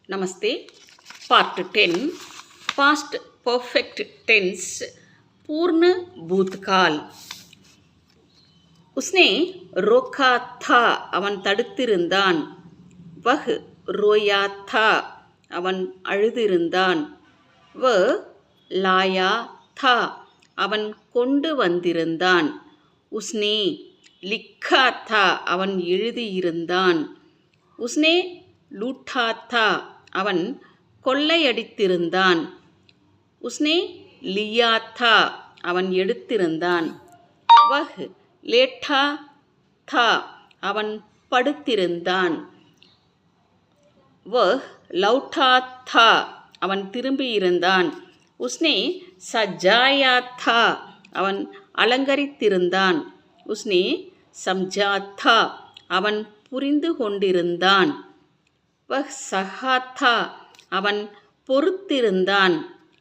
नमस्ते part 10 past perfect tense पूर्ण भूतकाल। उसने रोका था அவன் தடுத்திருந்தான்। वह रोया था அவன் அழுதிருந்தான்। वह लाया था அவன் கொண்டு வந்திருந்தான்। उसने लिखा था அவன் எழுதியிருந்தான்। उसने लूटा था அவன் கொள்ளையடித்திருந்தான்। உஸ்னே லியா தா அவன் எடுத்திருந்தான்। வஹ் லேட்டா தா அவன் படுத்திருந்தான்। வஹ் லௌட்டா தா அவன் திரும்பியிருந்தான்। உஸ்னே சஜாயா தா அவன் அலங்கரித்திருந்தான்। உஸ்னே சம்ஜா தா அவன் புரிந்து கொண்டிருந்தான்। வஹ் சஹா தா அவன் பொறுத்திருந்தான்।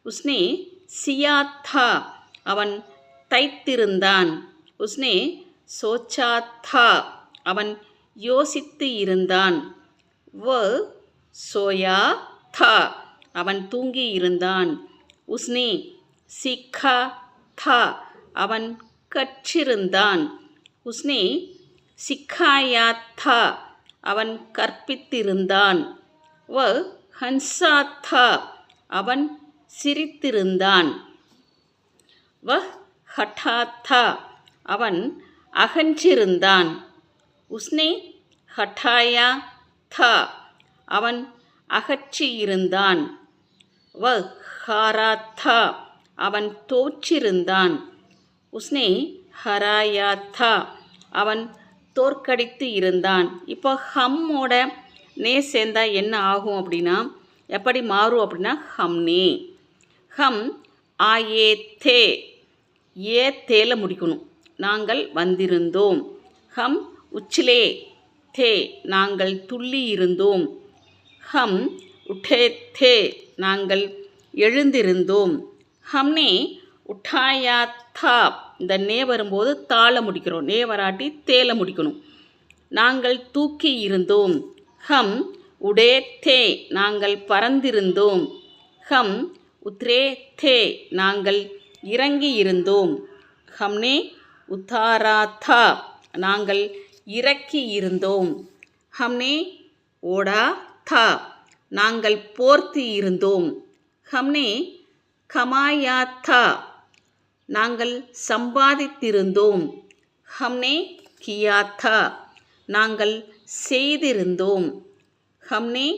உஸ்னே சியா தா அவன் தைத்திருந்தான்। உஸ்னே சோச்சா தா அவன் யோசித்து இருந்தான்। வஹ் சோயா தா அவன் தூங்கியிருந்தான்। உஸ்னே சீக்கா தா அவன் கற்றிருந்தான்। உஸ்னே சிக்காயா தா அவன் கற்பித்திருந்தான்। வஹ் ஹன்சா தா அவன் சிரித்திருந்தான்। வஹ் ஹட்டா தா அவன் அகன்றிருந்தான்। உஸ்னே ஹட்டாயா தா அவன் அகற்றியிருந்தான்। வஹ் ஹாரா தா அவன் தோற்றிருந்தான்। உஸ்னே ஹராயா தா அவன் தோற்கடித்து இருந்தான்। இப்போ ஹம்மோட நே சேர்ந்தா என்ன ஆகும் அப்படின்னா, எப்படி மாறும் அப்படின்னா ஹம்னே। ஹம் ஆயே தே ஏ தேல முடிக்கணும், நாங்கள் வந்திருந்தோம்। ஹம் உச்சிலே தே நாங்கள் துள்ளி இருந்தோம்। ஹம் உட்டே தே நாங்கள் எழுந்திருந்தோம்। ஹம்னே உட்டாயா தா இந்த நே வரும்போது தாள முடிக்கிறோம், நே வராட்டி தேல முடிக்கணும்। நாங்கள் தூக்கி இருந்தோம்। ஹம் உடே தே நாங்கள் பறந்திருந்தோம்। ஹம் உத்ரே தே நாங்கள் இறங்கி இருந்தோம்। ஹம்னே உத்தாரா தா நாங்கள் இறக்கி இருந்தோம்। ஹம்னே ஓடா தா நாங்கள் போர்த்தி இருந்தோம்। ஹம்னே கமாயா தா நாங்கள் சம்பாதித்திருந்தோம்। ஹம்னே கியா தா நாங்கள் செய்திருந்தோம்। ஹம்னே